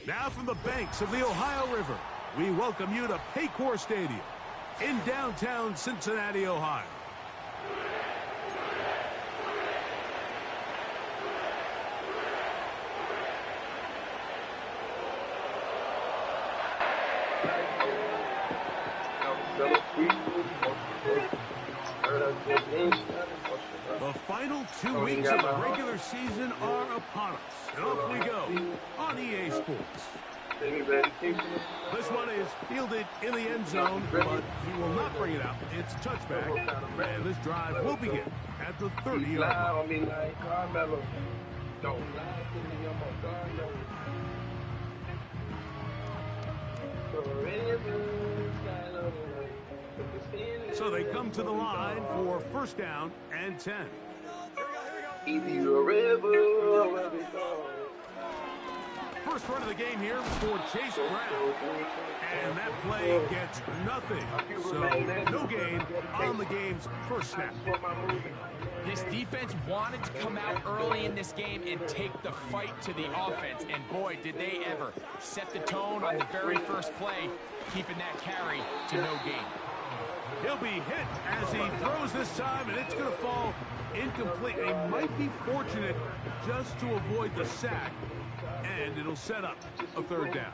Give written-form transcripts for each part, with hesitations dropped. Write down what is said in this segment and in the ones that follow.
Now from the banks of the Ohio River, we welcome you to Paycor Stadium in downtown Cincinnati, Ohio. The final 2 weeks of the regular season are upon us, and off we go on EA Sports. This one is fielded in the end zone, but he will not bring it out. It's a touchback, and this drive will begin at the 30-yard line. So they come to the line for first down and 10. First run of the game here for Chase Brown. And that play gets nothing. So no gain on the game's first snap. This defense wanted to come out early in this game and take the fight to the offense. And boy, did they ever set the tone on the very first play, keeping that carry to no gain. He'll be hit as he throws this time, and it's going to fall incomplete. They might be fortunate just to avoid the sack, and it'll set up a third down.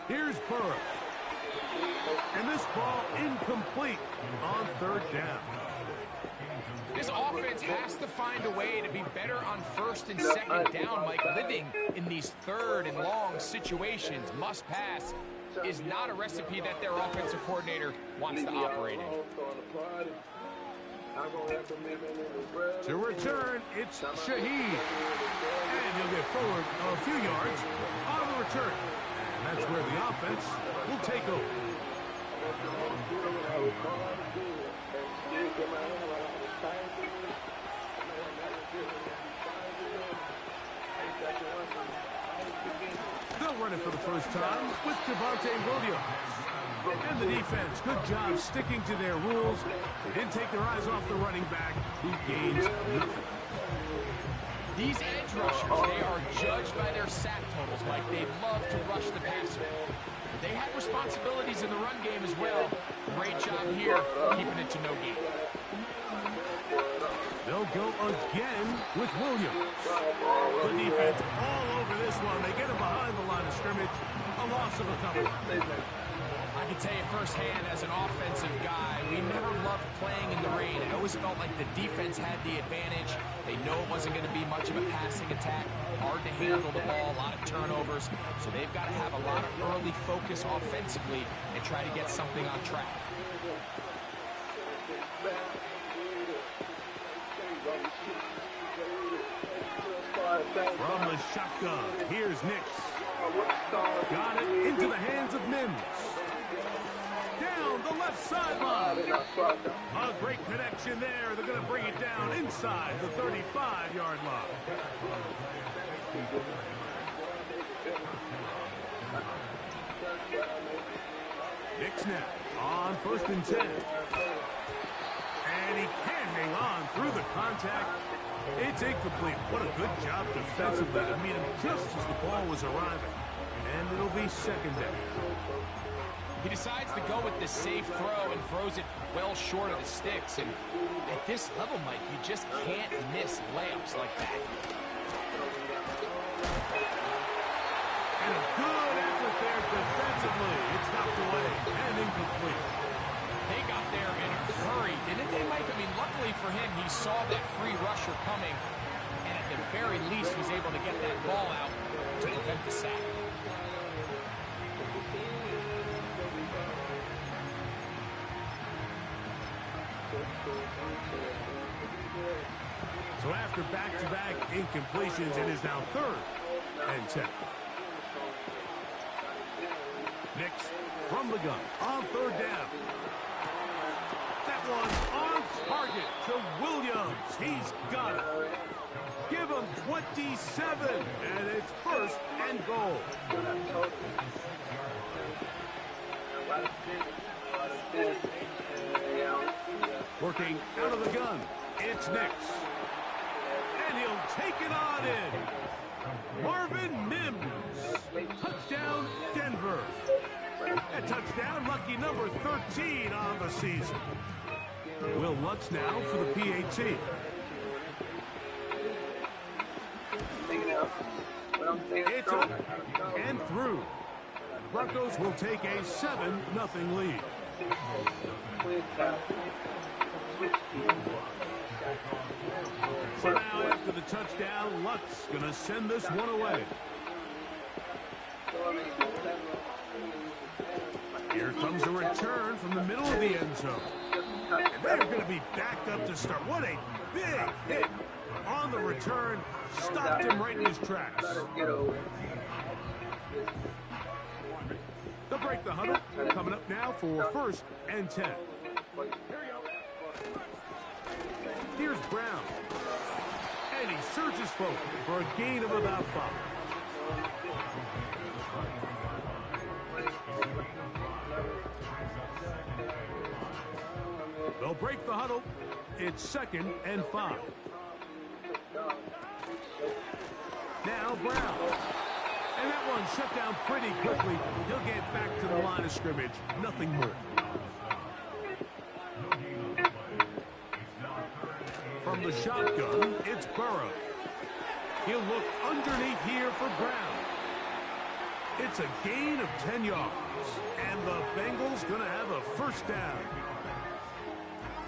Here's Burrow. And this ball incomplete on third down. This offense has to find a way to be better on first and second down, Mike. Living in these third and long situations, must pass, is not a recipe that their offensive coordinator wants to operate in. To return, it's Shaheed. And he'll get forward a few yards on the return. And that's where the offense will take over. They'll run it for the first time with Javonte Williams. And the defense, good job sticking to their rules. They didn't take their eyes off the running back, who gains nothing. These edge rushers, they are judged by their sack totals, Mike. They love to rush the passer. They have responsibilities in the run game as well. Great job here, keeping it to no gain. They'll go again with Williams. The defense all over this one. They get him behind the line of scrimmage. A loss of a couple. I can tell you firsthand, as an offensive guy, we never loved playing in the rain. It always felt like the defense had the advantage. They know it wasn't going to be much of a passing attack. Hard to handle the ball, a lot of turnovers. So they've got to have a lot of early focus offensively and try to get something on track. From the shotgun, here's Nix. Got it into the hands of Mims. Down the left sideline. A great connection there. They're going to bring it down inside the 35-yard line. Nix now on first and 10. And he can't hang on through the contact. It's incomplete. What a good job defensively to meet him just as the ball was arriving. And it'll be second down. He decides to go with the safe throw and throws it well short of the sticks. And at this level, Mike, you just can't miss layups like that. And a good effort there defensively. It's knocked away and incomplete. They got there in a hurry, didn't they, Mike? I mean, luckily for him, he saw that free rusher coming, and at the very least was able to get that ball out to prevent the sack. So after back-to-back incompletions, it is now third and 10. Nix from the gun on third down. That one on target to Williams. He's got it. Give him 27, and it's first and goal. Working out of the gun, it's Nix. And he'll taken on in. Marvin Mims. Touchdown, Denver. A touchdown, lucky number 13 on the season. Will Lutz now for the PAT. It's up and through. The Broncos will take a 7-0 lead. So now after the touchdown, Lutz going to send this one away. Here comes a return from the middle of the end zone. And they're going to be backed up to start. What a big hit on the return. Stopped him right in his tracks. They'll break the huddle. Coming up now for 1st and 10. Here's Brown. And he surges forward for a gain of about 5. They'll break the huddle. It's 2nd and 5. Now Brown. And that one shut down pretty quickly. He'll get back to the line of scrimmage. Nothing more. From the shotgun, it's Burrow. He'll look underneath here for Brown. It's a gain of 10 yards. And the Bengals going to have a 1st down.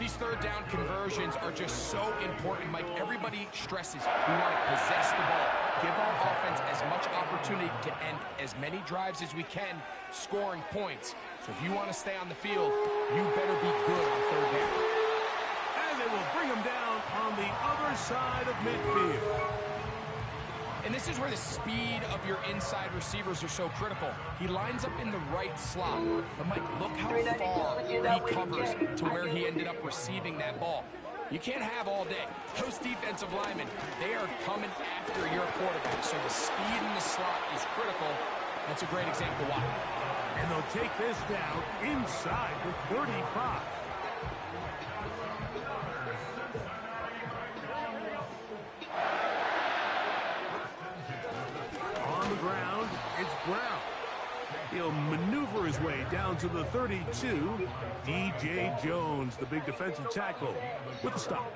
These 3rd down conversions are just so important, Mike. Everybody stresses we want to possess the ball, give our offense as much opportunity to end as many drives as we can, scoring points. So if you want to stay on the field, you better be good on 3rd down. And they will bring him down on the other side of midfield. And this is where the speed of your inside receivers are so critical. He lines up in the right slot. But, Mike, look how far he covers to where he ended up receiving that ball. You can't have all day. Those defensive linemen, they are coming after your quarterback. So the speed in the slot is critical. That's a great example why. And they'll take this down inside the 35. Ground, it's Brown. He'll maneuver his way down to the 32. D.J. Jones, the big defensive tackle, with the stop.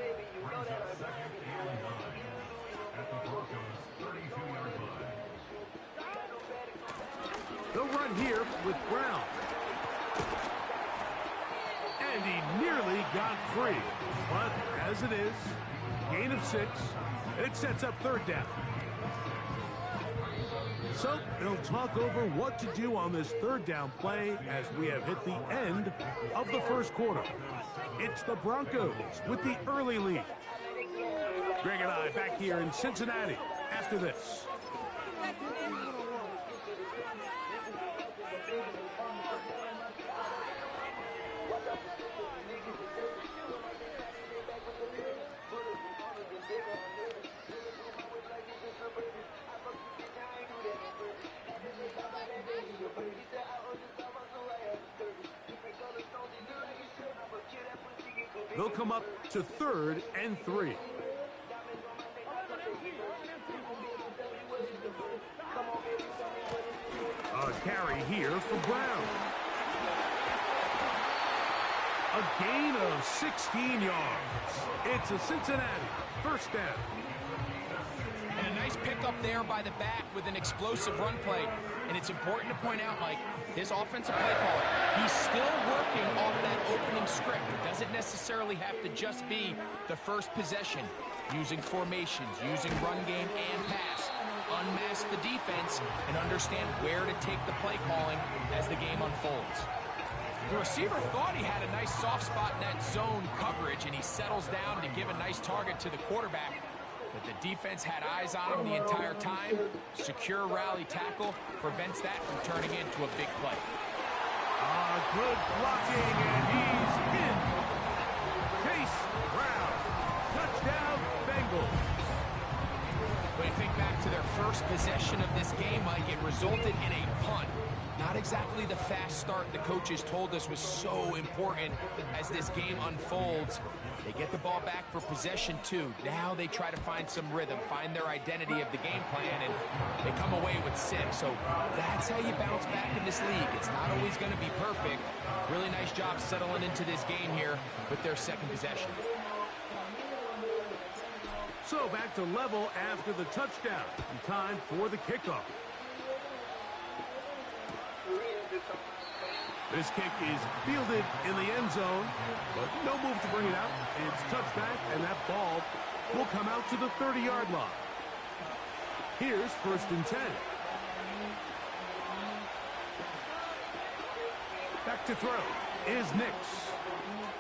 They'll run here with Brown. And he nearly got free. But as it is, gain of 6, and it sets up 3rd down. So they'll talk over what to do on this 3rd down play as we have hit the end of the 1st quarter. It's the Broncos with the early lead. Greg and I back here in Cincinnati after this. They'll come up to 3rd and 3. A carry here for Brown. A gain of 16 yards. It's a Cincinnati 1st down. And a nice pickup there by the back with an explosive run play. And it's important to point out, Mike, his offensive play caller, he's still working off that opening script. It doesn't necessarily have to just be the first possession. Using formations, using run game and pass. Unmask the defense and understand where to take the play calling as the game unfolds. The receiver thought he had a nice soft spot in that zone coverage, and he settles down to give a nice target to the quarterback. But the defense had eyes on him the entire time. Secure rally tackle prevents that from turning into a big play. Good blocking, and he's in. Chase Brown. Touchdown, Bengals. When you think back to their first possession of this game, Mike, it resulted in a punt. Not exactly the fast start the coaches told us was so important as this game unfolds. They get the ball back for possession two. Now they try to find some rhythm, find their identity of the game plan, and they come away with 6. So that's how you bounce back in this league. It's not always going to be perfect. Really nice job settling into this game here with their second possession. So back to level after the touchdown. And time for the kickoff. This kick is fielded in the end zone, but no move to bring it out. It's touchback, and that ball will come out to the 30-yard line. Here's 1st and 10. Back to throw is Nix.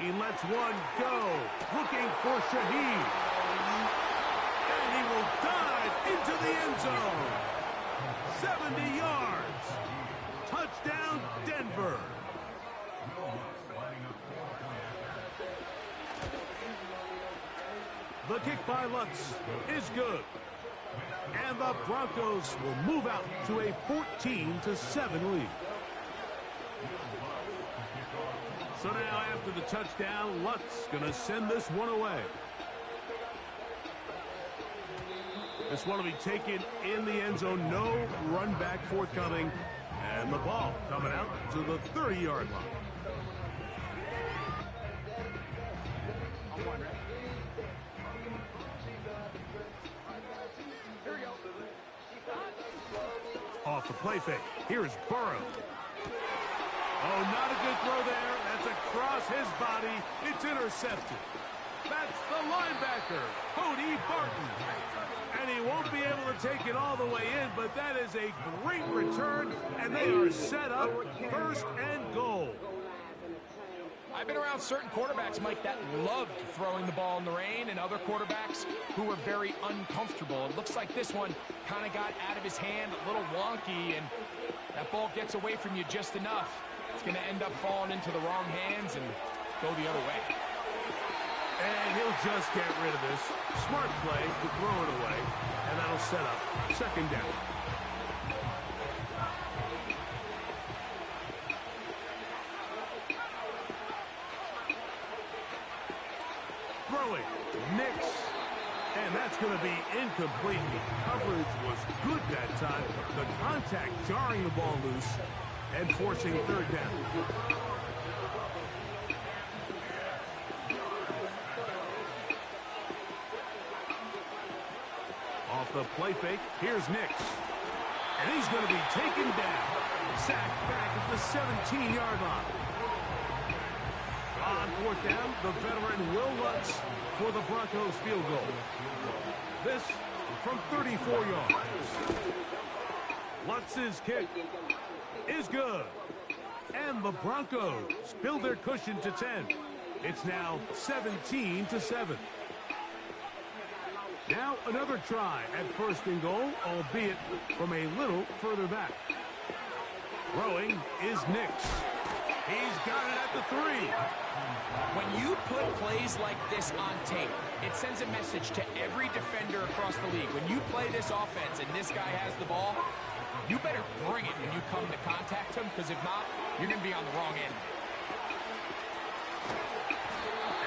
He lets one go, looking for Shaheed. And he will dive into the end zone. 70 yards. Touchdown, Denver. The kick by Lutz is good. And the Broncos will move out to a 14-7 lead. So now after the touchdown, Lutz going to send this one away. This one will be taken in the end zone. No run back forthcoming. And the ball coming out to the 30-yard line. Off the play fake. Here's Burrow. Oh, not a good throw there. That's across his body. It's intercepted. That's the linebacker, Cody Barton. And he won't be able to take it all the way in, but that is a great return, and they are set up 1st and goal. I've been around certain quarterbacks, Mike, that loved throwing the ball in the rain, and other quarterbacks who were very uncomfortable. It looks like this one kind of got out of his hand, a little wonky, and that ball gets away from you just enough. It's going to end up falling into the wrong hands and go the other way. And he'll just get rid of this. Smart play to throw it away, and that'll set up 2nd down. Throwing, Nix, and that's going to be incomplete. Coverage was good that time. The contact jarring the ball loose and forcing 3rd down. Off the play fake, here's Nix. And he's going to be taken down. Sacked back at the 17-yard line. On 4th down, the veteran Will Lutz for the Broncos field goal. This from 34 yards. Lutz's kick is good. And the Broncos build their cushion to 10. It's now 17-7. Now another try at 1st and goal, albeit from a little further back. Throwing is Nix. He's got it at the 3. When you put plays like this on tape, it sends a message to every defender across the league. When you play this offense and this guy has the ball, you better bring it when you come to contact him, because if not, you're going to be on the wrong end.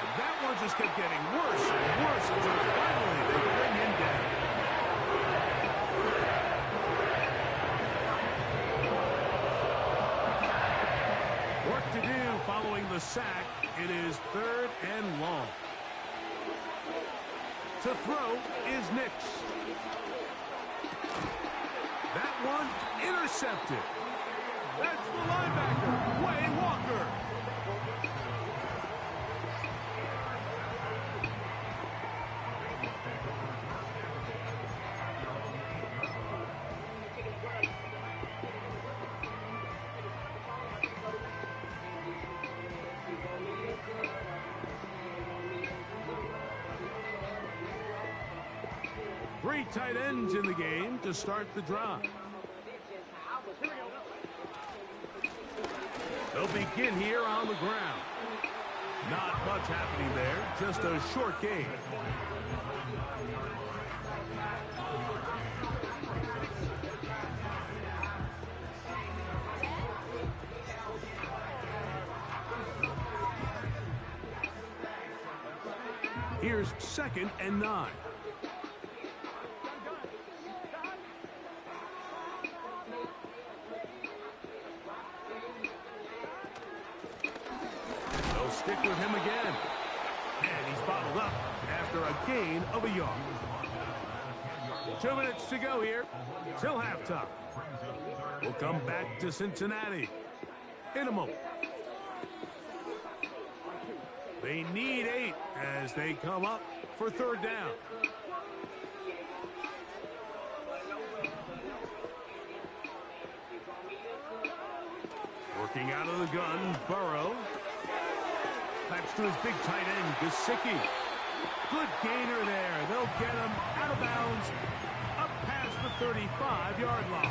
And that one just kept getting worse and worse until finally they bring him down. Work to do following the sack. It is 3rd and long. To throw is Nix. That one intercepted. That's the linebacker, Way Walker. Three tight ends in the game to start the drive. They'll begin here on the ground. Not much happening there, just a short game. Here's 2nd and 9. They'll stick with him again. And he's bottled up after a gain of a yard. 2 minutes to go here till halftime. We'll come back to Cincinnati in a moment. They need 8 as they come up for 3rd down. Working out of the gun, Burrow. Claps to his big tight end, Gesicki. Good gainer there. They'll get him out of bounds, up past the 35-yard line.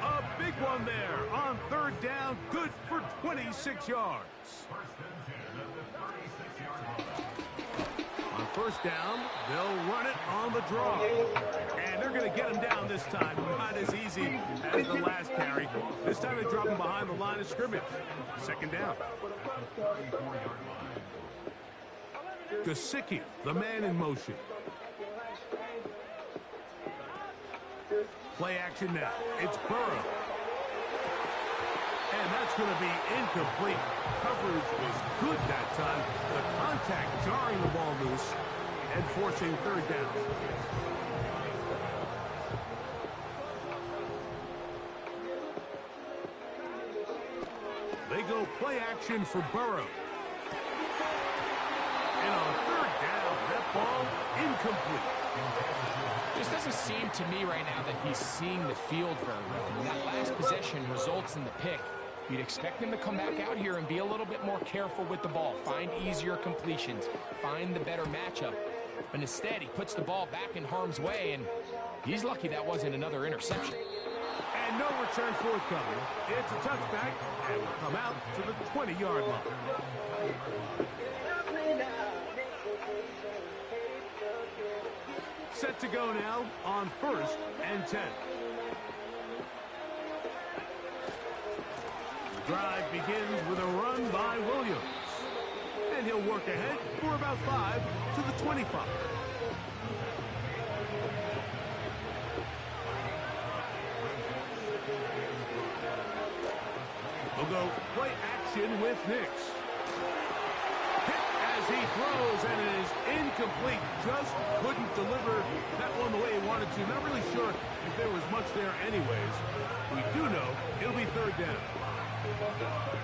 A big one there on 3rd down, good for 26 yards. On 1st down, they'll run it on the draw. And they're going to get him down this time. Not as easy as the last carry. This time they drop him behind the line of scrimmage. 2nd down. Gesicki, the man in motion. Play action now. It's Burrow. And that's going to be incomplete. Coverage was good that time. The contact jarring the ball loose and forcing 3rd down. They go play action for Burrow. And on 3rd down, that ball incomplete. Just doesn't seem to me right now that he's seeing the field very well. I mean, that last possession results in the pick. You'd expect him to come back out here and be a little bit more careful with the ball, find easier completions, find the better matchup. But instead, he puts the ball back in harm's way, and he's lucky that wasn't another interception. And no return forthcoming. It's a touchback, and will come out to the 20-yard line. Set to go now on 1st and 10. The drive begins with a run by Williams. And he'll work ahead for about 5 to the 25. We'll go play action with Nix. Hit as he throws, and it is incomplete. Just couldn't deliver that one the way he wanted to. Not really sure if there was much there anyways. We do know it'll be 3rd down.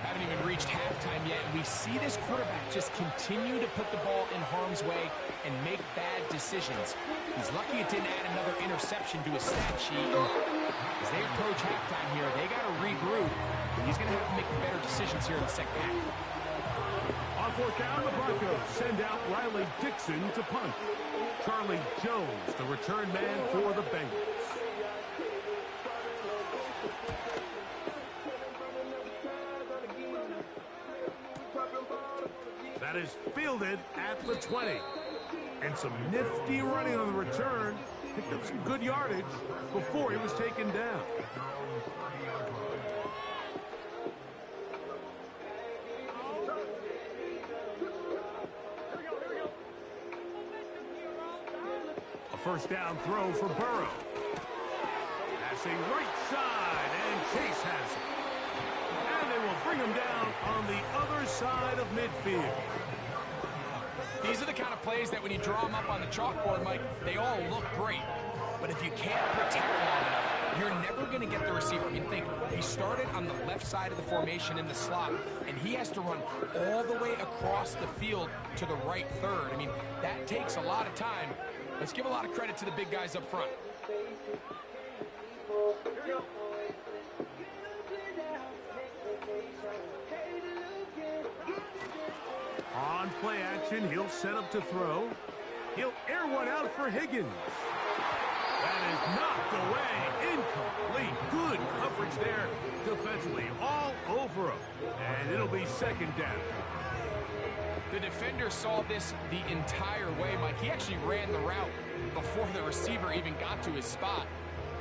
Haven't even reached halftime yet. We see this quarterback just continue to put the ball in harm's way and make bad decisions. He's lucky it didn't add another interception to his stat sheet. As they approach halftime here, they got to regroup. He's going to have to make better decisions here in the 2nd half. On 4th down, the Broncos send out Riley Dixon to punt. Charlie Jones, the return man for the Bengals. That is fielded at the 20. And some nifty running on the return. Picked up some good yardage before he was taken down. A 1st down throw for Burrow. Passing right side, and Chase has it. And they will bring him down on the other side of midfield. These are the kind of plays that when you draw them up on the chalkboard, Mike, they all look great. But if you can't protect long enough, you're never going to get the receiver. I mean, think, he started on the left side of the formation in the slot, and he has to run all the way across the field to the right third. I mean, that takes a lot of time. Let's give a lot of credit to the big guys up front. On play action, he'll set up to throw. He'll air one out for Higgins. That is knocked away. Incomplete. Good coverage there defensively. All over him. And it'll be 2nd down. The defender saw this the entire way, Mike. He actually ran the route before the receiver even got to his spot.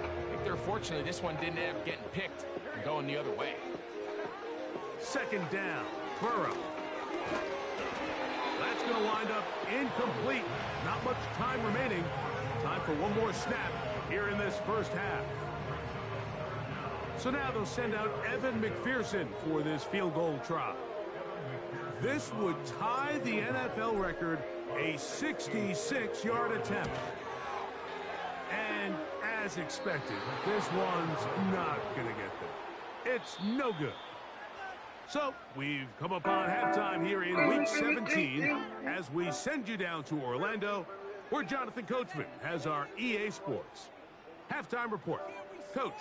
I think they're fortunately this one didn't end up getting picked and going the other way. 2nd down. Burrow. That's That's going to wind up incomplete. Not much time remaining. Time for one more snap here in this first half. So now they'll send out Evan McPherson for this field goal try. This would tie the NFL record, a 66-yard attempt. And as expected, this one's not going to get there. It's no good. So we've come upon halftime here in Week 17 as we send you down to Orlando, where Jonathan Coachman has our EA Sports halftime report. Coach.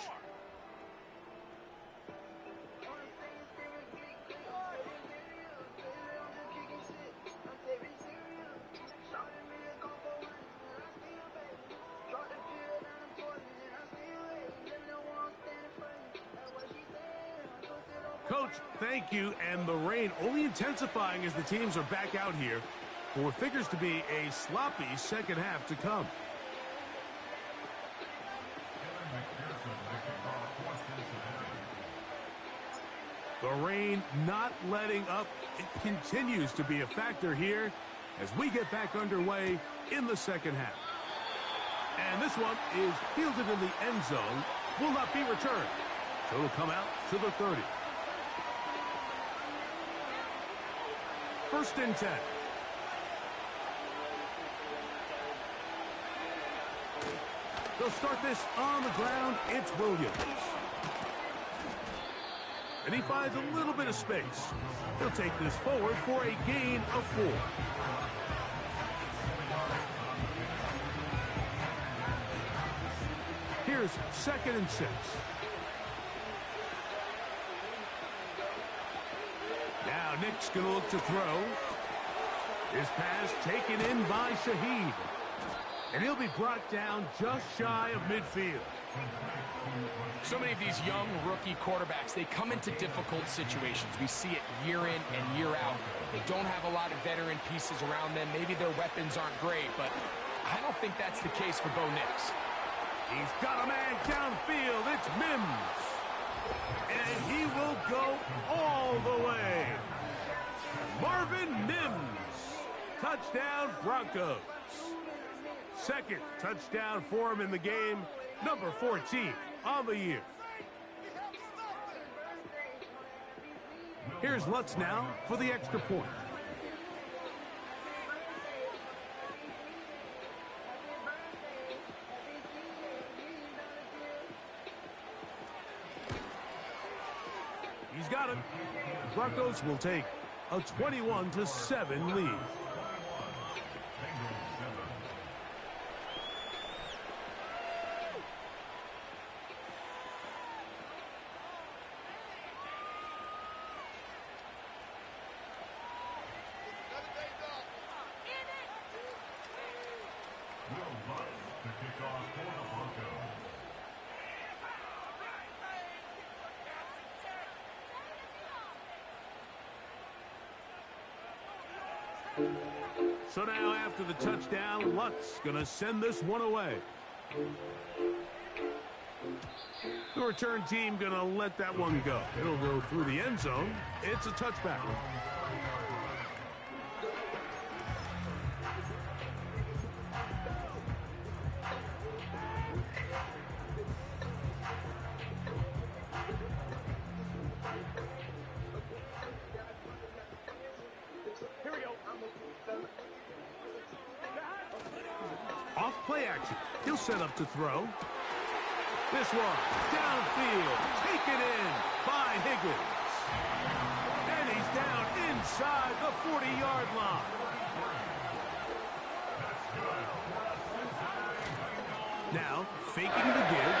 Coach, thank you, and the rain only intensifying as the teams are back out here for what figures to be a sloppy second half to come. The rain not letting up. It continues to be a factor here as we get back underway in the second half. And this one is fielded in the end zone, will not be returned. So it'll come out to the 30. First and 10. They'll start this on the ground. It's Williams. And he finds a little bit of space. He'll take this forward for a gain of 4. Here's 2nd and 6. Now Nick's going to look to throw. His pass taken in by Shaheed. And he'll be brought down just shy of midfield. So many of these young rookie quarterbacks, they come into difficult situations. We see it year in and year out. They don't have a lot of veteran pieces around them. Maybe their weapons aren't great, but I don't think that's the case for Bo Nix. He's got a man downfield. It's Mims. And he will go all the way. Marvin Mims. Touchdown, Broncos. 2nd touchdown for him in the game. Number 14 on the year. Here's Lutz now for the extra point. He's got it. The Broncos will take a 21-7 lead. So now after the touchdown, Lutz going to send this one away. The return team going to let that one go. It'll go through the end zone. It's a touchback. Off play action. He'll set up to throw. This one, downfield, taken in by Higgins. And he's down inside the 40-yard line. Now, faking the give.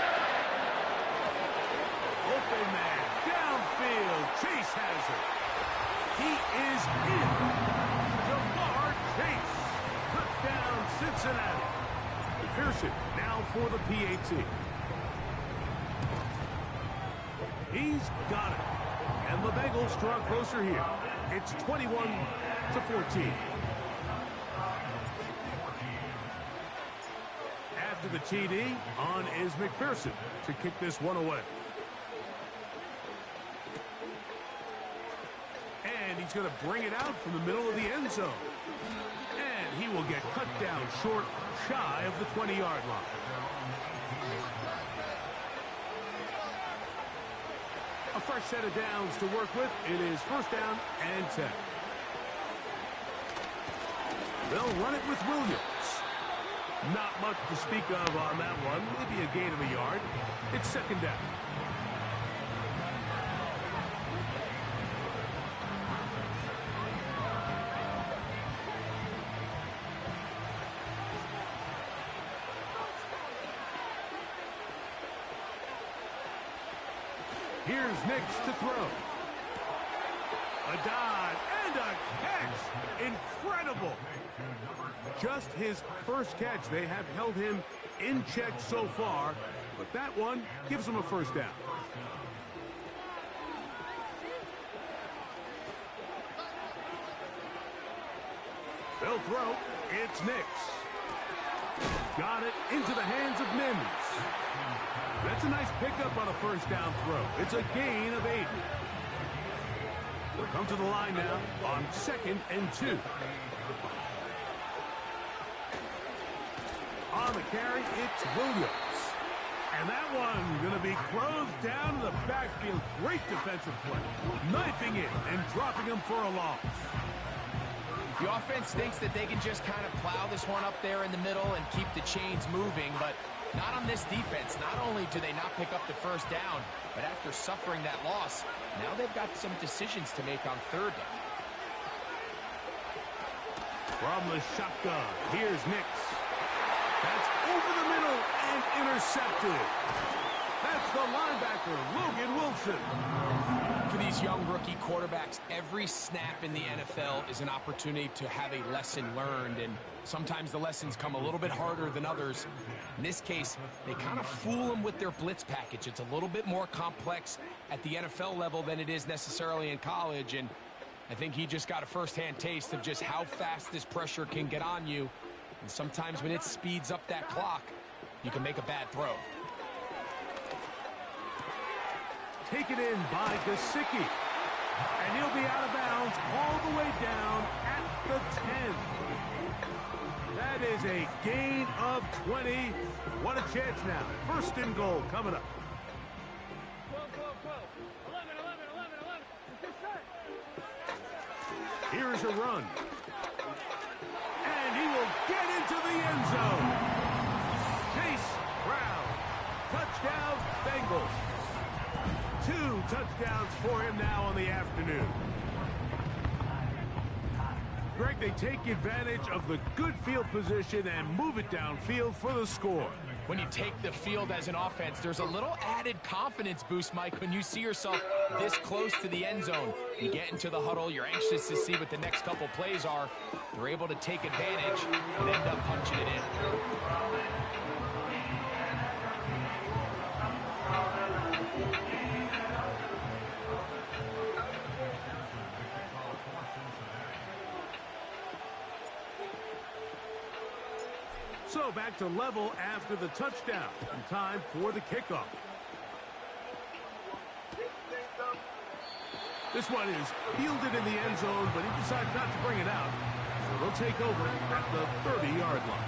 Open man, downfield, Chase has it. He is in. Jamar Chase. Touchdown, Cincinnati. McPherson now for the PAT. He's got it. And the Bengals draw closer here. It's 21-14. After the TD, on is McPherson to kick this one away. And And he's going to bring it out from the middle of the end zone. And he will get cut down short, shy of the 20-yard line. A fresh set of downs to work with. It is first down and 10. They'll run it with Williams. Not much to speak of on that one. Maybe a gain of a yard. It's second down. Here's Nix to throw. A dive and a catch. Incredible. Just his first catch. They have held him in check so far, but that one gives him a first down. They'll throw. It's Nix. Got it into the hands of Mims. That's a nice pickup on a first down throw. It's a gain of 8. They'll come to the line now on 2nd and 2. On the carry, it's Williams. And that one going to be closed down in the backfield. Great defensive play. Knifing it and dropping him for a loss. The offense thinks that they can just kind of plow this one up there in the middle and keep the chains moving, but not on this defense. Not only do they not pick up the first down, but after suffering that loss, now they've got some decisions to make on third down. From the shotgun, here's Nix. That's over the middle and intercepted. That's the linebacker, Logan Wilson. For these young rookie quarterbacks, every snap in the NFL is an opportunity to have a lesson learned, and sometimes the lessons come a little bit harder than others. In this case, they kind of fool them with their blitz package. It's a little bit more complex at the NFL level than it is necessarily in college, and I think he just got a first-hand taste of just how fast this pressure can get on you. And sometimes when it speeds up that clock, you can make a bad throw. Taken in by Gesicki. And he'll be out of bounds all the way down at the 10. That is a gain of 20. What a chance now. First and goal coming up. 11. Let's get set. Here's a run. And he will get into the end zone. Chase Brown. Touchdown, Bengals. 2 touchdowns for him now on the afternoon. Greg, they take advantage of the good field position and move it downfield for the score. When you take the field as an offense, there's a little added confidence boost, Mike, when you see yourself this close to the end zone. You get into the huddle, you're anxious to see what the next couple plays are. You're able to take advantage and end up punching it in. So back to level after the touchdown. And time for the kickoff. This one is fielded in the end zone, but he decides not to bring it out. So they'll take over at the 30-yard line.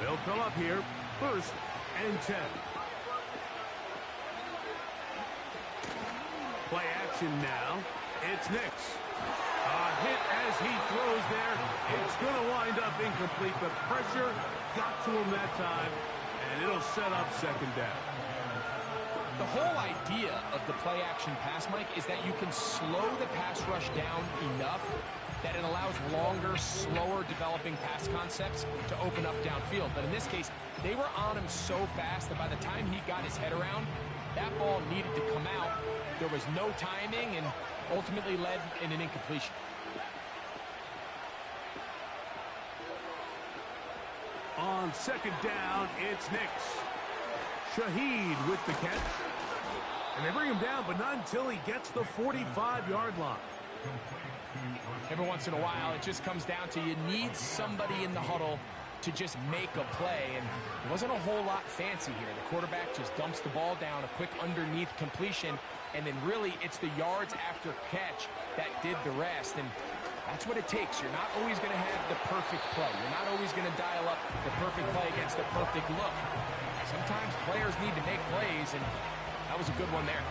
They'll come up here, 1st and 10. Play action now. It's Nix. A hit as he throws there. It's going to wind up incomplete. The pressure got to him that time, and it'll set up second down. The whole idea of the play action pass, Mike, is that you can slow the pass rush down enough that it allows longer, slower developing pass concepts to open up downfield. But in this case, they were on him so fast that by the time he got his head around, that ball needed to come out. There was no timing and ultimately led in an incompletion. On second down, it's Nix. Shaheed with the catch. And they bring him down, but not until he gets the 45-yard line. Every once in a while, it just comes down to you need somebody in the huddle to just make a play, and it wasn't a whole lot fancy here. The quarterback just dumps the ball down, a quick underneath completion, and then really it's the yards after catch that did the rest, and that's what it takes. You're not always going to have the perfect play. You're not always going to dial up the perfect play against the perfect look. Sometimes players need to make plays, and that was a good one there.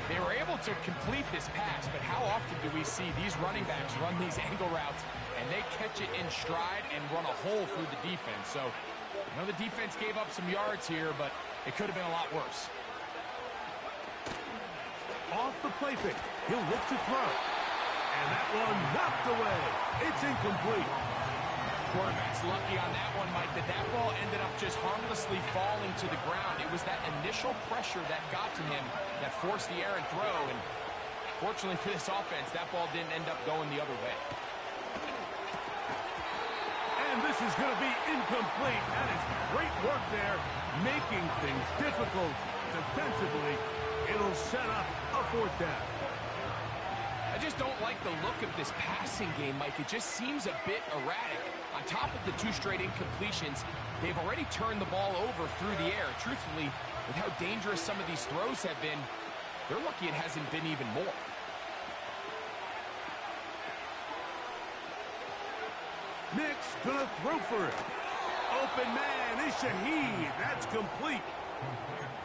They were able to complete this pass, but how often do we see these running backs run these angle routes and they catch it in stride and run a hole through the defense? So, I know the defense gave up some yards here, but it could have been a lot worse. Off the play fake. He'll look to throw. And that one knocked away. It's incomplete. Quarterback's lucky on that one, Mike, that ball ended up just harmlessly falling to the ground. It was that initial pressure that got to him that forced the errant throw, and fortunately for this offense, that ball didn't end up going the other way. And this is going to be incomplete. That is great work there, making things difficult defensively. It'll set up a fourth down. I just don't like the look of this passing game, Mike. It just seems a bit erratic. On top of the 2 straight incompletions, they've already turned the ball over through the air. Truthfully, with how dangerous some of these throws have been, they're lucky it hasn't been even more. Nick's gonna throw for it. Open man is Shaheed. That's complete.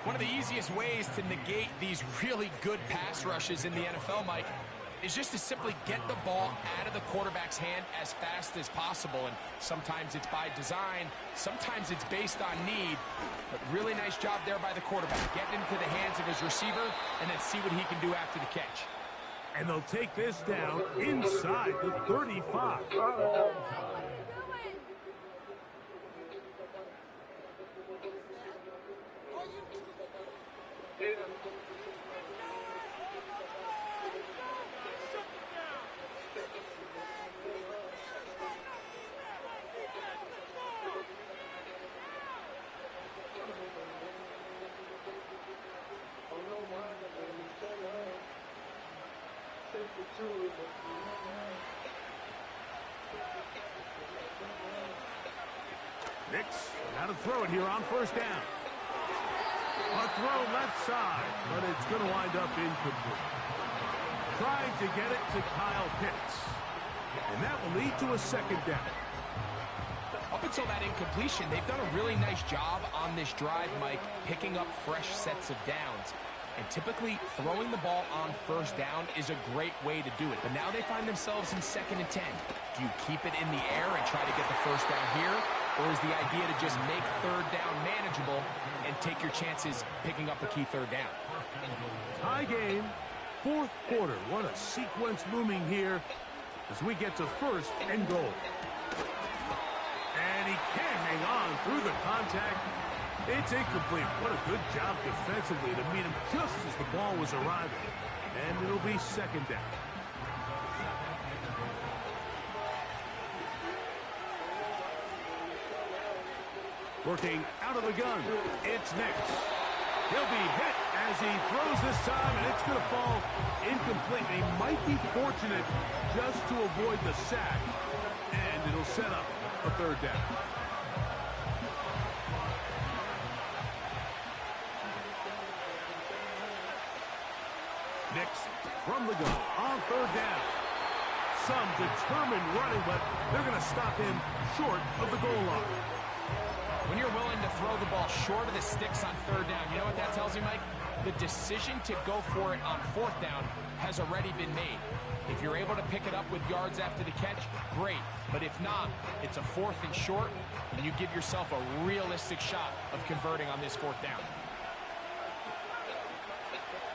One of the easiest ways to negate these really good pass rushes in the NFL, Mike, is just to simply get the ball out of the quarterback's hand as fast as possible. And sometimes it's by design, sometimes it's based on need. But really nice job there by the quarterback, getting into the hands of his receiver and then see what he can do after the catch. And they'll take this down inside the 35. Nix, now to throw it here on first down. A throw left side, but it's going to wind up incomplete. Trying to get it to Kyle Pitts. And that will lead to a second down. Up until that incompletion, they've done a really nice job on this drive, Mike, picking up fresh sets of downs. And typically, throwing the ball on first down is a great way to do it. But now they find themselves in 2nd and 10. Do you keep it in the air and try to get the first down here? Or is the idea to just make third down manageable and take your chances picking up a key third down? Tie game, 4th quarter. What a sequence looming here as we get to 1st and goal. And he can't hang on through the contact. It's incomplete. What a good job defensively to meet him just as the ball was arriving. And it'll be 2nd down. Working out of the gun, it's Nix. He'll be hit as he throws this time, and it's going to fall incomplete. They might be fortunate just to avoid the sack, and it'll set up a 3rd down. Nix from the gun on 3rd down. Some determined running, but they're going to stop him short of the goal line. When you're willing to throw the ball short of the sticks on 3rd down, you know what that tells you, Mike? The decision to go for it on 4th down has already been made. If you're able to pick it up with yards after the catch, great. But if not, it's a 4th and short, and you give yourself a realistic shot of converting on this 4th down.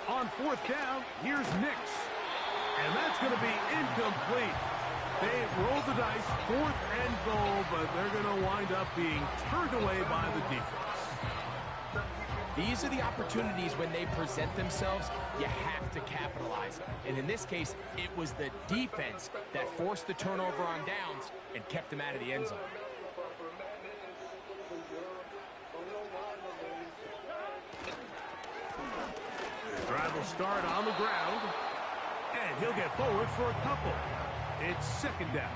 On 4th down, here's Nix. And that's going to be incomplete. They roll the dice, 4th and goal, but they're going to wind up being turned away by the defense. These are the opportunities when they present themselves, you have to capitalize. And in this case, it was the defense that forced the turnover on downs and kept them out of the end zone. The drive will start on the ground, and he'll get forward for a couple. It's second down.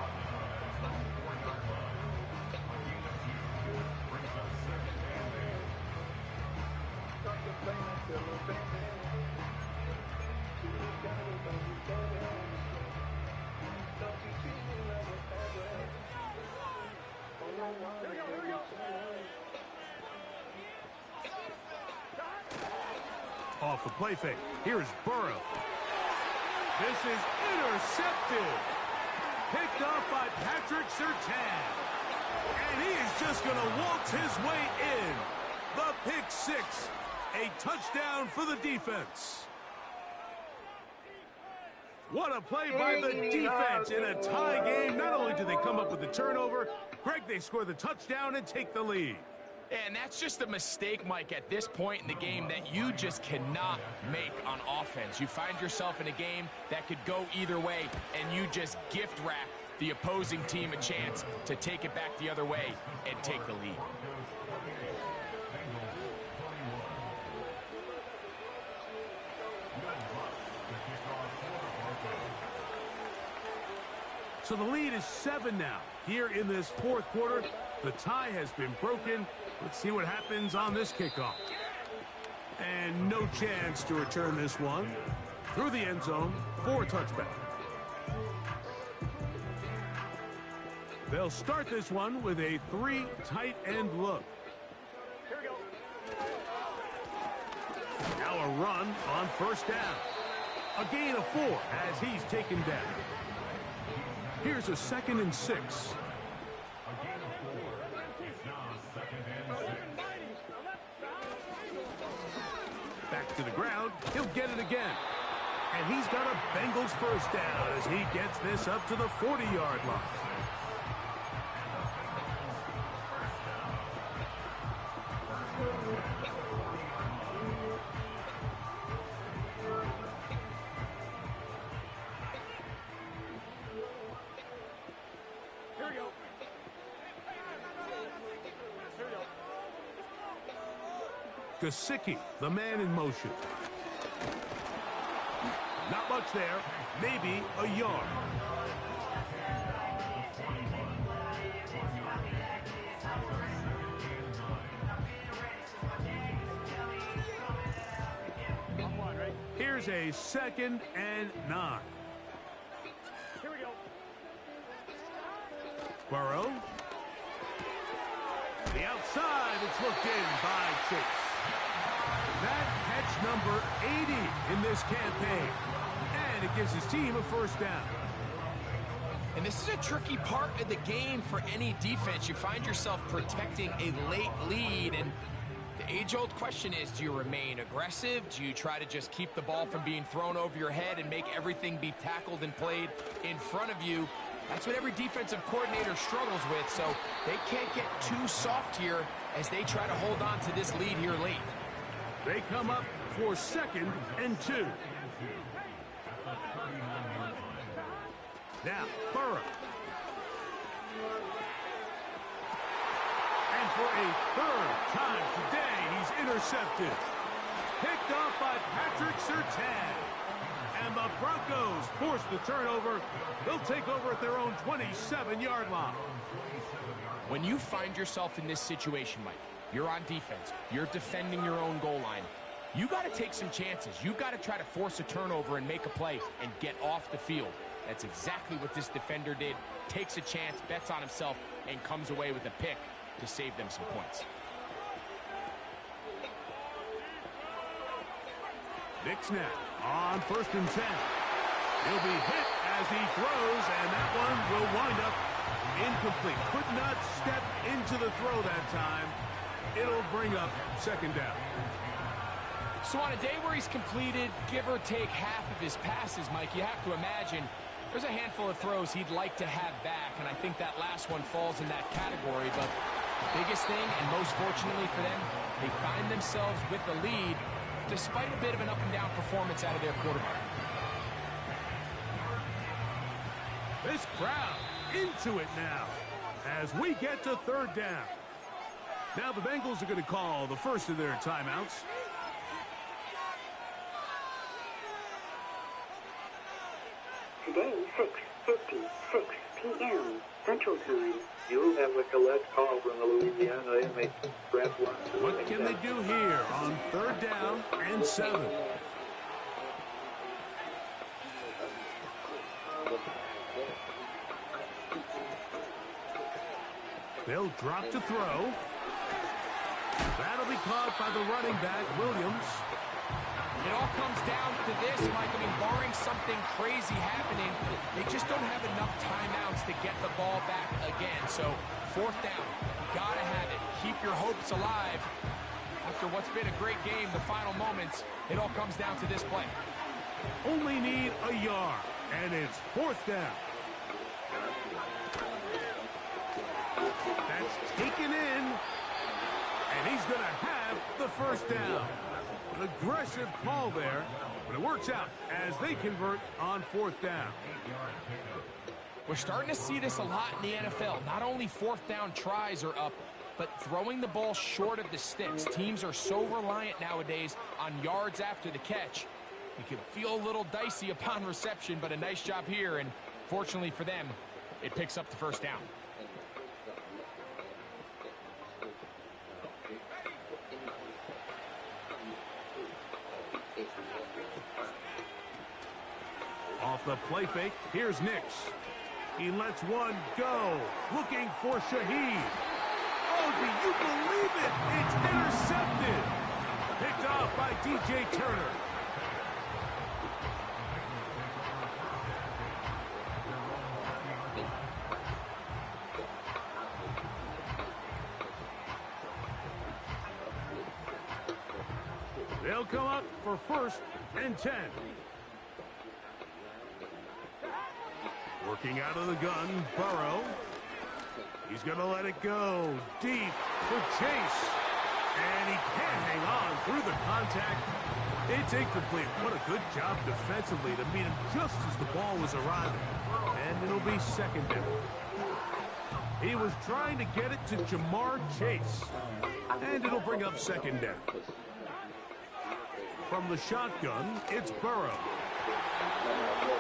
Off the play fake. Here's Burrow. This is intercepted. Picked off by Patrick Surtain. And he is just going to waltz his way in. The pick six. A touchdown for the defense. What a play by the defense in a tie game. Not only do they come up with the turnover, Greg, they score the touchdown and take the lead. And that's just a mistake, Mike, at this point in the game that you just cannot make on offense. You find yourself in a game that could go either way, and you just gift wrap the opposing team a chance to take it back the other way and take the lead. So the lead is 7 now. Here in this fourth quarter, the tie has been broken. Let's see what happens on this kickoff. And no chance to return this one. Through the end zone for a touchback. They'll start this one with a 3 tight end look. Here we go. Now a run on first down. A gain of 4 as he's taken down. Here's a 2nd and 6. Back to the ground. He'll get it again. And he's got a Bengals first down as he gets this up to the 40-yard line. Gesicki, the man in motion. Not much there. Maybe a yard. Here's a 2nd and 9. Here we go. Burrow. The outside, it's looked in by Chase. That catch number 80 in this campaign. And it gives his team a first down. And this is a tricky part of the game for any defense. You find yourself protecting a late lead, and the age-old question is, do you remain aggressive? Do you try to just keep the ball from being thrown over your head and make everything be tackled and played in front of you? That's what every defensive coordinator struggles with, so they can't get too soft here as they try to hold on to this lead here late. They come up for 2nd and 2. Now, Burrow. And for a 3rd time today, he's intercepted. Picked off by Patrick Surtain. And the Broncos force the turnover. They'll take over at their own 27-yard line. When you find yourself in this situation, Mike, you're on defense, you're defending your own goal line, you got to take some chances. You got to try to force a turnover and make a play and get off the field. That's exactly what this defender did. Takes a chance, bets on himself, and comes away with a pick to save them some points. Big snap on 1st and 10. He'll be hit as he throws, and that one will wind up incomplete. Could not step into the throw that time. It'll bring up 2nd down. So on a day where he's completed, give or take half of his passes, Mike, you have to imagine there's a handful of throws he'd like to have back, and I think that last one falls in that category. But the biggest thing, and most fortunately for them, they find themselves with the lead despite a bit of an up-and-down performance out of their quarterback. This crowd into it now as we get to 3rd down. Now the Bengals are going to call the first of their timeouts. Today, 6:50. 6 p.m. Central Time. You have a collect call from the Louisiana inmate. Press 1. What can they do here on 3rd down and 7? They'll drop to throw. That'll be caught by the running back, Williams. It all comes down to this, Mike. I mean, barring something crazy happening, they just don't have enough timeouts to get the ball back again. So, 4th down, gotta have it. Keep your hopes alive. After what's been a great game, the final moments, it all comes down to this play. Only need a yard, and it's 4th down. That's taken in, and he's going to have the 1st down. An aggressive call there, but it works out as they convert on 4th down. We're starting to see this a lot in the NFL. Not only 4th down tries are up, but throwing the ball short of the sticks. Teams are so reliant nowadays on yards after the catch. It can feel a little dicey upon reception, but a nice job here, and fortunately for them, it picks up the 1st down. Off the play fake, here's Nix. He lets one go, looking for Shaheed. Oh, do you believe it? It's intercepted. Picked off by DJ Turner. They'll come up for 1st and 10. Working out of the gun, Burrow. He's going to let it go deep for Chase. And he can't hang on through the contact. It's incomplete. What a good job defensively to meet him just as the ball was arriving. And it'll be 2nd down. He was trying to get it to Jamar Chase. And it'll bring up 2nd down. From the shotgun, it's Burrow.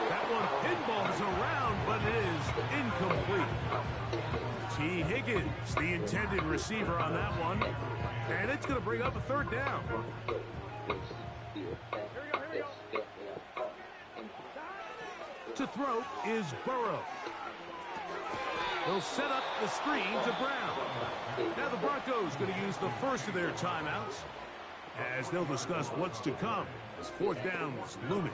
That one pinballs around, but it is incomplete. T. Higgins, the intended receiver on that one. And it's going to bring up a 3rd down. To throw is Burrow. He'll set up the screen to Brown. Now the Broncos going to use the first of their timeouts as they'll discuss what's to come as 4th down is looming.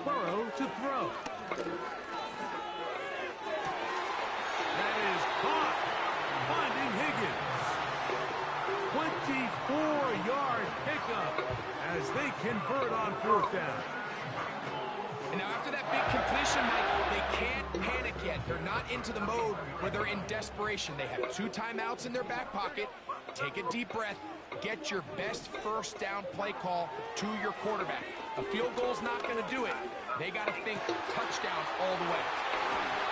Burrow to throw. That is caught. Finding Higgins. 24-yard pickup as they convert on 4th down. And now after that big completion, Mike, they can't panic yet. They're not into the mode where they're in desperation. They have 2 timeouts in their back pocket. Take a deep breath. Get your best 1st down play call to your quarterback. A field goal's not going to do it. They got to think touchdown all the way.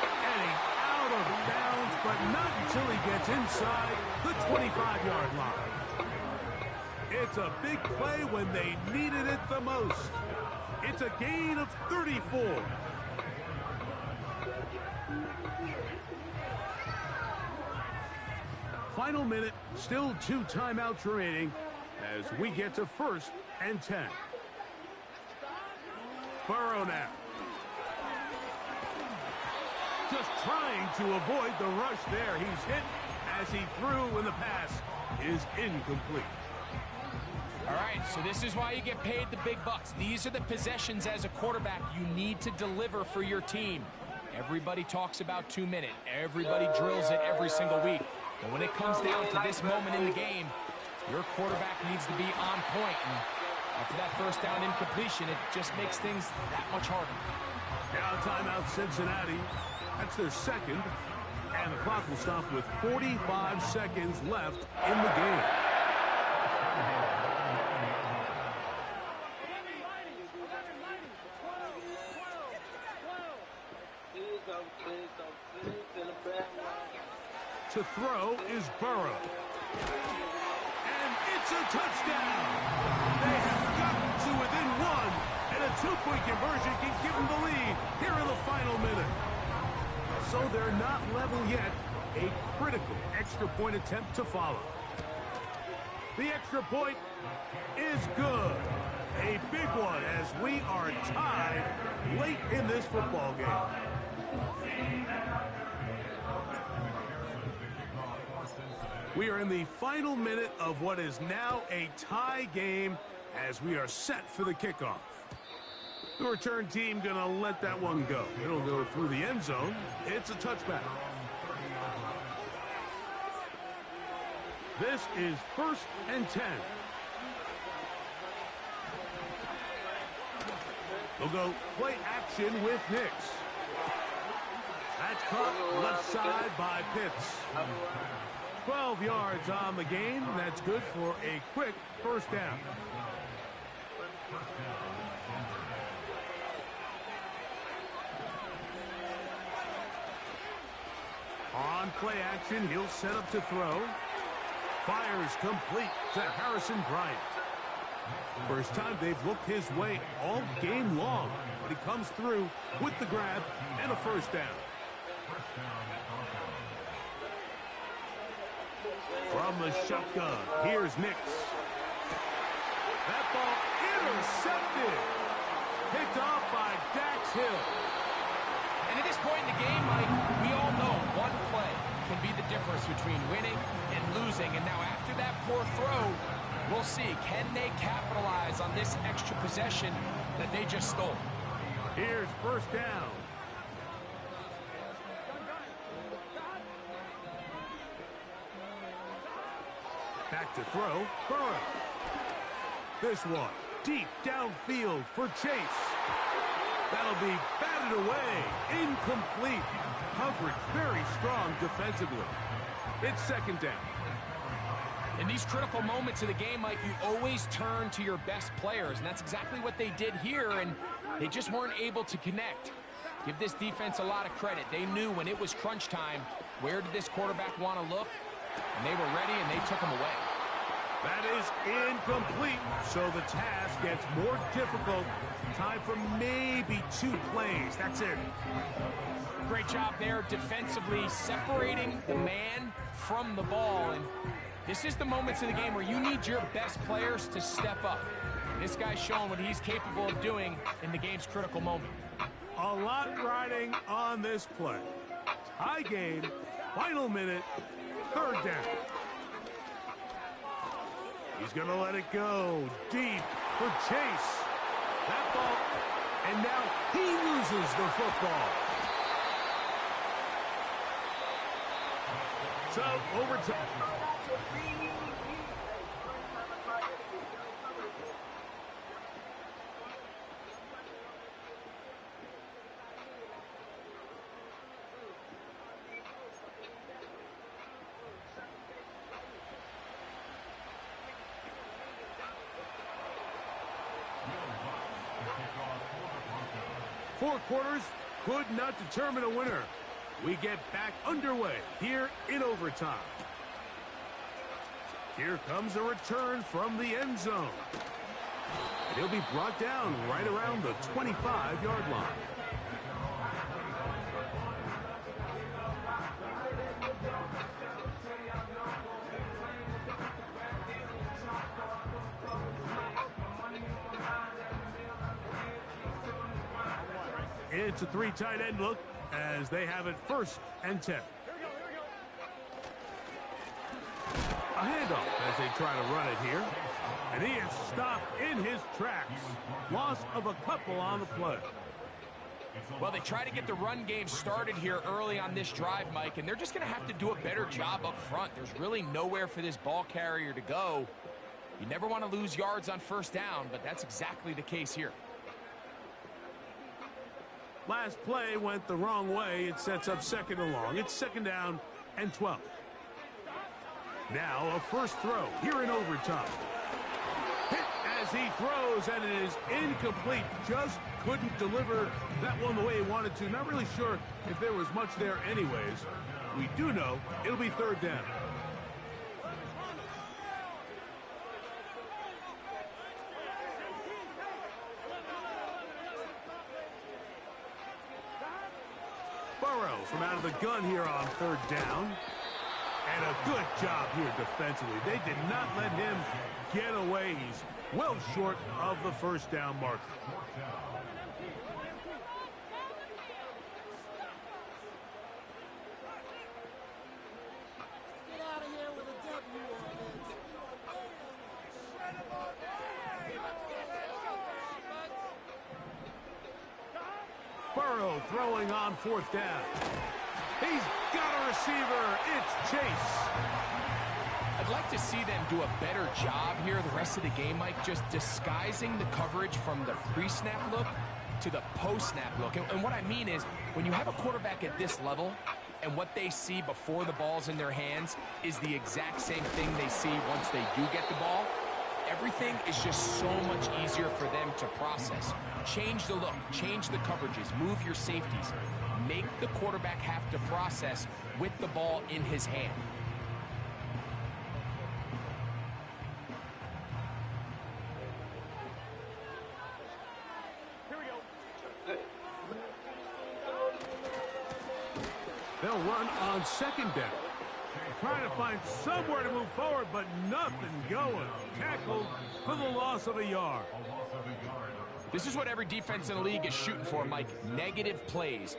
And he's out of bounds, but not until he gets inside the 25-yard line. It's a big play when they needed it the most. It's a gain of 34. Final minute, still 2 timeouts remaining as we get to 1st and 10. Burrow now. Just trying to avoid the rush there. He's hit as he threw when the pass is incomplete. All right, so this is why you get paid the big bucks. These are the possessions as a quarterback you need to deliver for your team. Everybody talks about 2-minute. Everybody drills it every single week. But when it comes down to this moment in the game, your quarterback needs to be on point. And after that 1st down incompletion, it just makes things that much harder. Now timeout Cincinnati. That's their 2nd. And the clock will stop with 45 seconds left in the game. To throw is Burrow. And it's a touchdown. They have gotten to within one, and a two-point conversion can give them the lead here in the final minute. So they're not level yet. A critical extra point attempt to follow. The extra point is good. A big one as we are tied late in this football game. We are in the final minute of what is now a tie game as we are set for the kickoff. The return team going to let that one go. It'll go through the end zone. It's a touchback. This is 1st and 10. They'll go play action with Nix. That's caught left side by Pitts. 12 yards on the game. That's good for a quick first down. On play action, he'll set up to throw. Fires complete to Harrison Bryant. First time they've looked his way all game long, but he comes through with the grab and a first down. From the shotgun, here's Nix. That ball intercepted. Picked off by Dax Hill. And at this point in the game, Mike, we all know one play can be the difference between winning and losing. And now after that poor throw, we'll see, can they capitalize on this extra possession that they just stole? Here's first down. Back to throw, Burrow. This one, deep downfield for Chase. That'll be batted away, incomplete. Coverage very strong defensively. It's second down. In these critical moments of the game, Mike, you always turn to your best players, and that's exactly what they did here, and they just weren't able to connect. Give this defense a lot of credit. They knew when it was crunch time, where did this quarterback want to look, and they were ready, and they took him away. That is incomplete, so the task gets more difficult. Time for maybe 2 plays. That's it. Great job there defensively, separating the man from the ball, and this is the moments of the game where you need your best players to step up. This guy's showing what he's capable of doing in the game's critical moment. A lot riding on this play. Tie game, final minute, third down. He's going to let it go deep for Chase. That ball, and now he loses the football. So, overtime. 4 quarters could not determine a winner. We get back underway here in overtime. Here comes a return from the end zone. And he'll be brought down right around the 25-yard line. It's a 3 tight end look as they have it 1st and 10. A handoff as they try to run it here. And he is stopped in his tracks. Loss of a couple on the play. Well, they try to get the run game started here early on this drive, Mike, and they're just going to have to do a better job up front. There's really nowhere for this ball carrier to go. You never want to lose yards on 1st down, but that's exactly the case here. Last play went the wrong way. It sets up 2nd and long. It's 2nd down and 12. Now a first throw here in overtime. Hit as he throws, and it is incomplete. Just couldn't deliver that one the way he wanted to. Not really sure if there was much there anyways. We do know it'll be 3rd down. Burrow from out of the gun here on third down. And a good job here defensively. They did not let him get away. He's well short of the first down marker. Get out of here with a W on this. Burrow throwing on fourth down. He's got a receiver. It's Chase. I'd like to see them do a better job here the rest of the game, Mike, just disguising the coverage from the pre-snap look to the post-snap look. And what I mean is, when you have a quarterback at this level, and what they see before the ball's in their hands is the exact same thing they see once they do get the ball, everything is just so much easier for them to process. Change the look, change the coverages, move your safeties. Make the quarterback have to process with the ball in his hand. Here we go. They'll run on second down. Trying to find somewhere to move forward, but nothing going. Tackled for the loss of a yard. This is what every defense in the league is shooting for, Mike. Negative plays.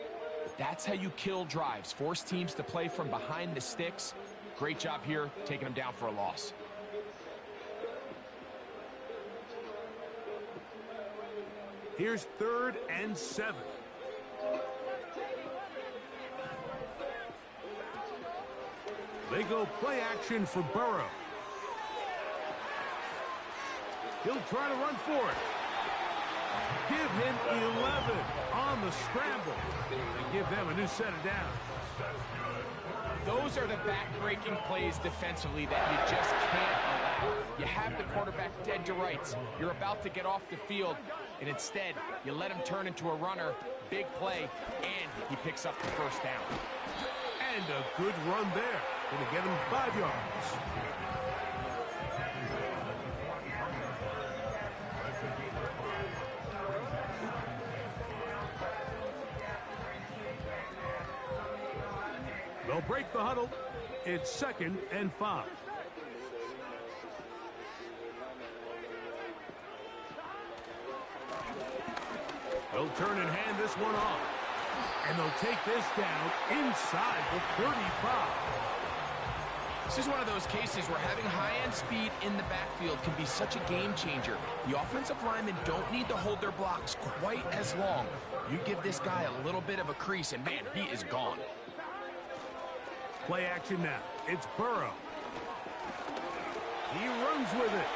That's how you kill drives. Force teams to play from behind the sticks. Great job here, taking them down for a loss. Here's 3rd and 7. They go play action for Burrow. He'll try to run for it. Give him 11 on the scramble. And give them a new set of downs. Those are the back-breaking plays defensively that you just can't allow. You have the quarterback dead to rights. You're about to get off the field, and instead, you let him turn into a runner, big play, and he picks up the first down. And a good run there. Going to get him 5 yards. They'll break the huddle. It's 2nd and 5. They'll turn and hand this one off. And they'll take this down inside the 35. This is one of those cases where having high-end speed in the backfield can be such a game changer. The offensive linemen don't need to hold their blocks quite as long. You give this guy a little bit of a crease, and man, he is gone. Play action now. It's Burrow. He runs with it.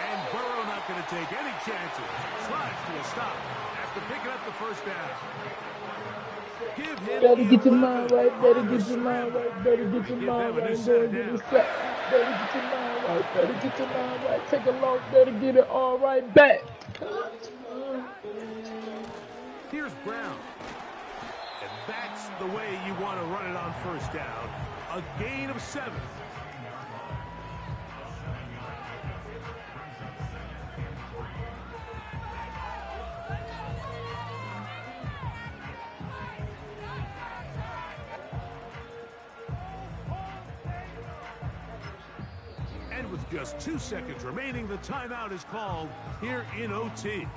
And Burrow not going to take any chances. Slides to a stop after picking up the first down. Give him better get your mind right, better get your mind right, better get your mind right, better get your set. Better get your mind right, better get your mind right, take a loss, better get it all right back. Here's Brown. And that's the way you want to run it on first down. A gain of 7. And with just 2 seconds remaining, the timeout is called here in OT.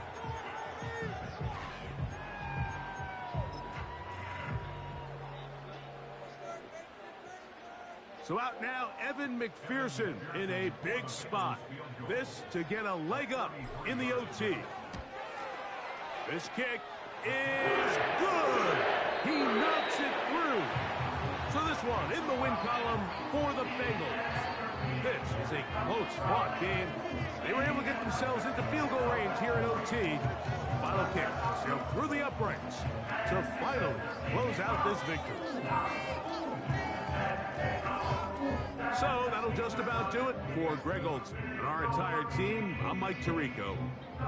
So out now, Evan McPherson in a big spot. This to get a leg up in the OT. This kick is good. He knocks it through. So this one in the win column for the Bengals. This is a close-fought game. They were able to get themselves into field goal range here in OT. Final kick sailed through the uprights to finally close out this victory. So that'll just about do it for Greg Olson and our entire team. I'm Mike Tirico.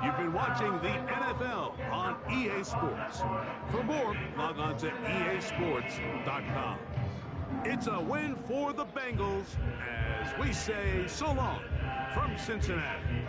You've been watching the NFL on EA Sports. For more, log on to easports.com. It's a win for the Bengals as we say so long from Cincinnati.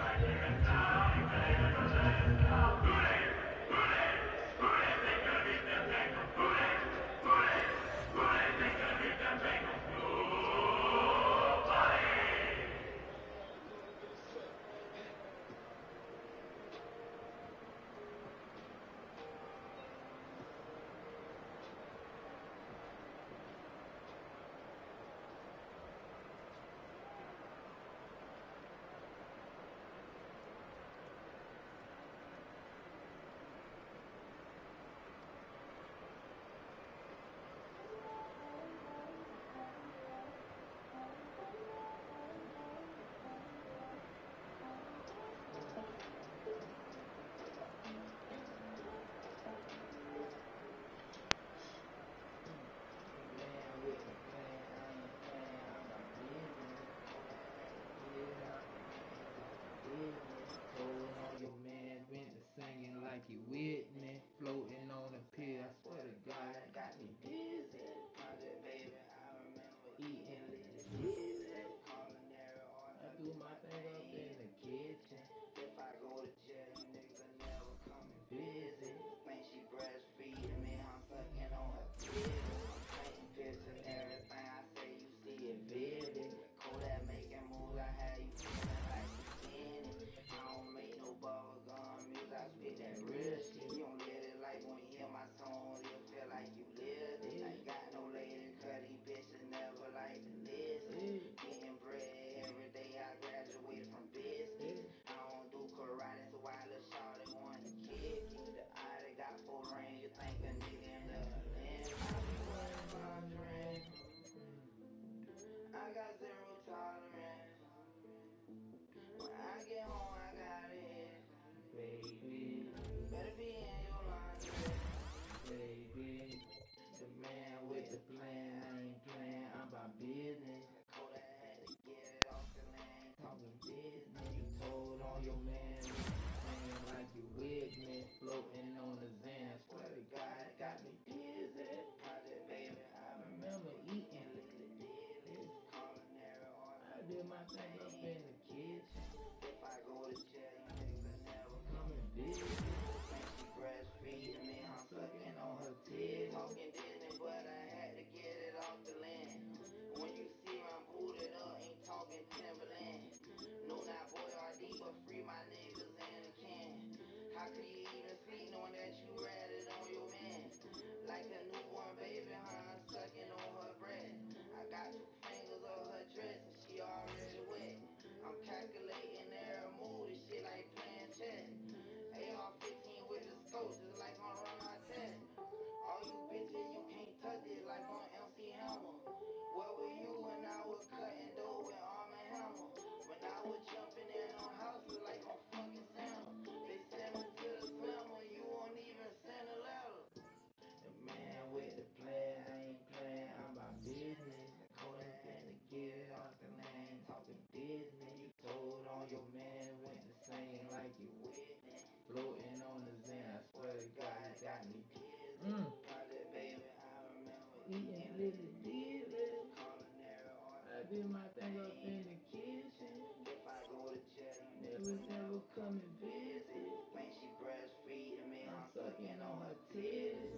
did my thing up in the kitchen. If I go to jail, Never come and visit. when she breastfeeding me, I'm sucking on her titties.